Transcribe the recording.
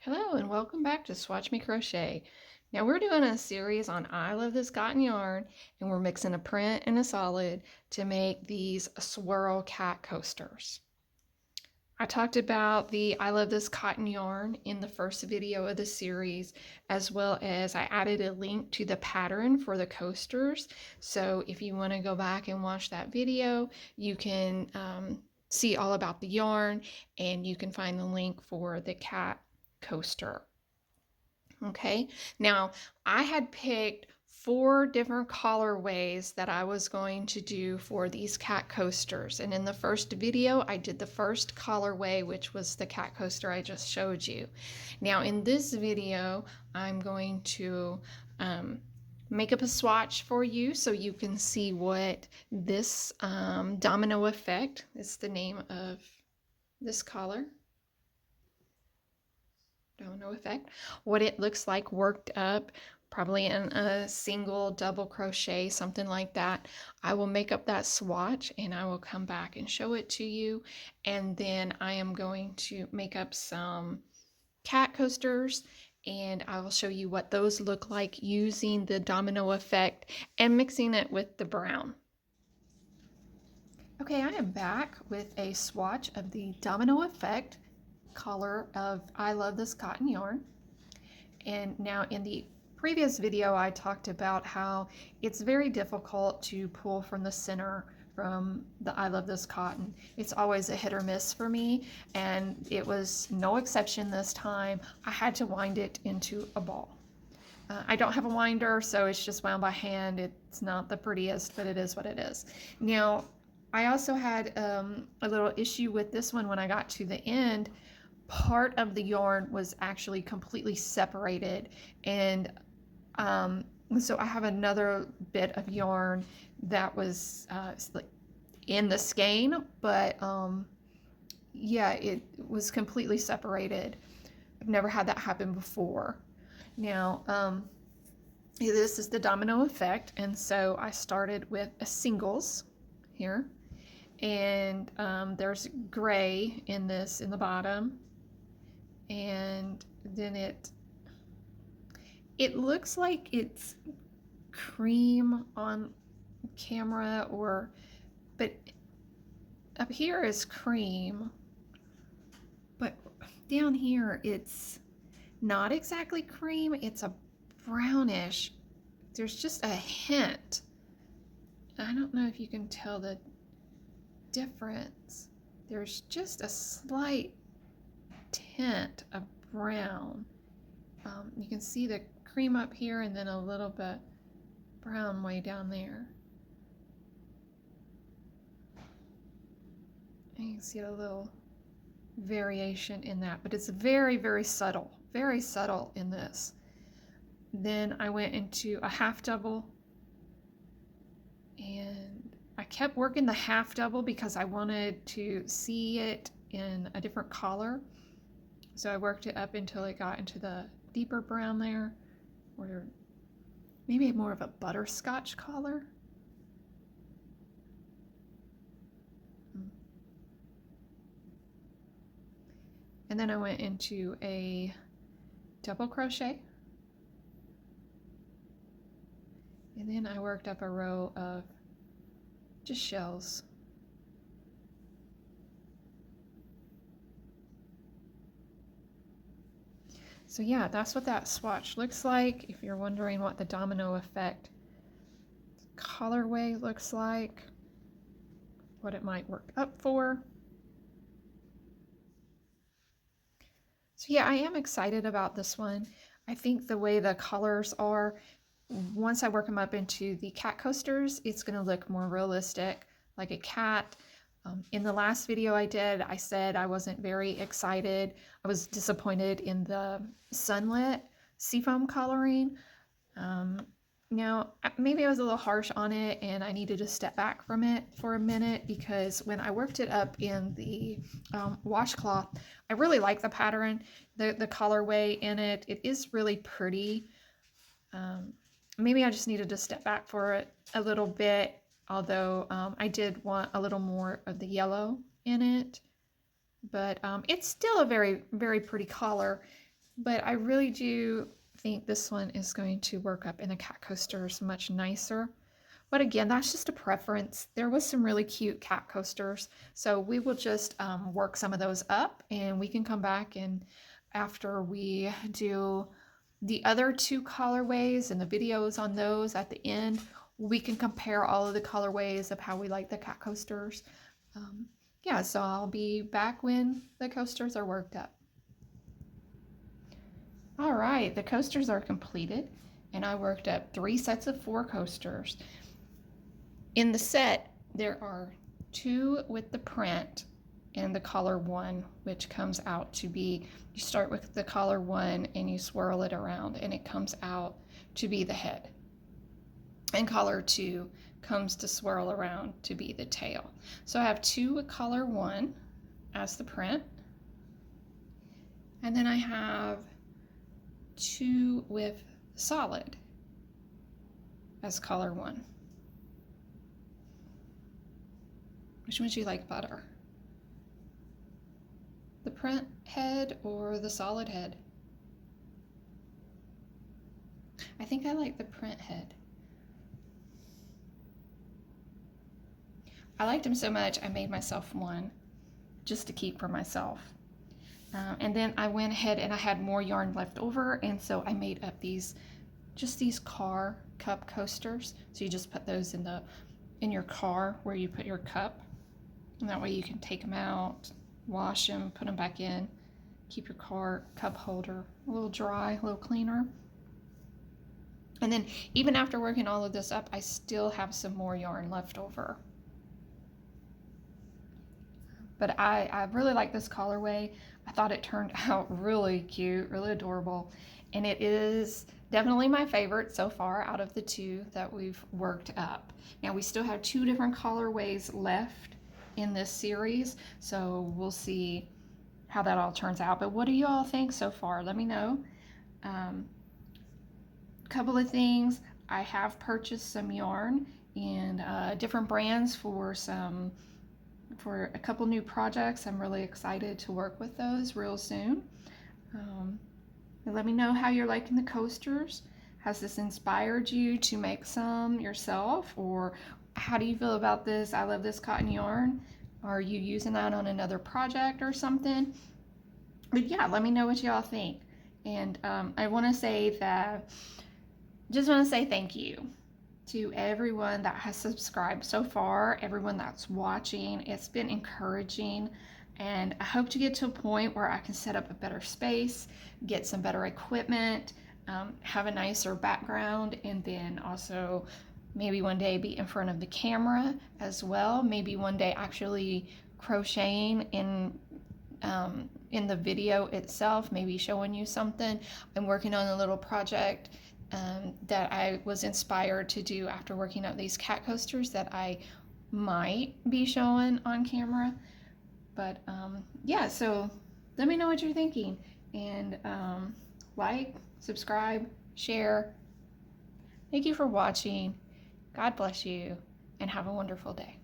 Hello and welcome back to Swatch Me Crochet. Now we're doing a series on I Love This Cotton Yarn, and we're mixing a print and a solid to make these swirl cat coasters. I talked about the I Love This Cotton Yarn in the first video of the series, as well as I added a link to the pattern for the coasters. So if you want to go back and watch that video, you can see all about the yarn, and you can find the link for the cat coaster. Okay, now I had picked 4 different colorways that I was going to do for these cat coasters, and in the first video I did the first colorway, which was the cat coaster I just showed you. Now in this video I'm going to make up a swatch for you so you can see what this domino effect is, the name of this color. Domino effect, what it looks like worked up, probably in a single double crochet, something like that. I will make up that swatch and I will come back and show it to you, and then I am going to make up some cat coasters and I will show you what those look like using the domino effect and mixing it with the brown. Okay, I am back with a swatch of the domino effect color of I Love This Cotton Yarn. And now in the previous video I talked about how it's very difficult to pull from the center from the I Love This Cotton. It's always a hit or miss for me, and it was no exception this time. I had to wind it into a ball. I don't have a winder, so it's just wound by hand. It's not the prettiest, but it is what it is. Now I also had a little issue with this one. When I got to the end, part of the yarn was actually completely separated, and so I have another bit of yarn that was like in the skein, but yeah, it was completely separated. I've never had that happen before. Now this is the domino effect, and so I started with a singles here, and there's gray in this in the bottom, and then it looks like it's cream on camera, but up here is cream, but down here it's not exactly cream, it's a brownish. There's just a hint. I don't know if you can tell the difference. There's just a slight tint of brown. You can see the cream up here and then a little bit brown way down there. And you can see a little variation in that, but it's very, very subtle in this. Then I went into a half double, and I kept working the half double because I wanted to see it in a different color. So I worked it up until it got into the deeper brown there, or maybe more of a butterscotch color. And then I went into a double crochet, and then I worked up a row of just shells. So yeah, that's what that swatch looks like. If you're wondering what the domino effect colorway looks like, what it might work up for. So yeah, I am excited about this one. I think the way the colors are, once I work them up into the cat coasters, it's going to look more realistic, like a cat. In the last video I did, I said I wasn't very excited. I was disappointed in the sunlit seafoam coloring. Now, maybe I was a little harsh on it, and I needed to step back from it for a minute, because when I worked it up in the washcloth, I really like the pattern, the colorway in it. It is really pretty. Maybe I just needed to step back for it a little bit, although I did want a little more of the yellow in it. But it's still a very, very pretty color. but I really do think this one is going to work up in the cat coasters much nicer. But again, that's just a preference. There was some really cute cat coasters, so we will just work some of those up, and we can come back, and after we do the other two colorways and the videos on those at the end, we can compare all of the colorways of how we like the cat coasters. Yeah, so I'll be back when the coasters are worked up. All right, the coasters are completed, and I worked up 3 sets of 4 coasters. In the set, there are 2 with the print and the color 1, which comes out to be, you start with the color 1 and you swirl it around, and it comes out to be the head. And color 2 comes to swirl around to be the tail. So I have 2 with color 1 as the print, and then I have 2 with solid as color 1. Which one do you like better? The print head or the solid head? I think I like the print head. I liked them so much I made myself one just to keep for myself. And then I went ahead and I had more yarn left over, and so I made up these car cup coasters. So you just put those in your car where you put your cup, and that way you can take them out, wash them, put them back in, keep your car cup holder a little dry, a little cleaner. And then even after working all of this up, I still have some more yarn left over. But I really like this colorway. I thought it turned out really cute, really adorable. And it is definitely my favorite so far out of the 2 that we've worked up. Now we still have 2 different colorways left in this series, so we'll see how that all turns out. But what do you all think so far? Let me know. A couple of things. I have purchased some yarn and different brands for a couple new projects. I'm really excited to work with those real soon. And let me know how you're liking the coasters. Has this inspired you to make some yourself, or how do you feel about this? I love this cotton yarn. Are you using that on another project or something? But yeah, let me know what y'all think. And I want to say thank you to everyone that has subscribed so far, everyone that's watching. It's been encouraging, and I hope to get to a point where I can set up a better space, get some better equipment, have a nicer background, and then also maybe one day be in front of the camera as well. Maybe one day actually crocheting in the video itself, maybe showing you something. I'm working on a little project that I was inspired to do after working out these cat coasters that I might be showing on camera. But yeah, so let me know what you're thinking, and like, subscribe, share. Thank you for watching. God bless you, and have a wonderful day.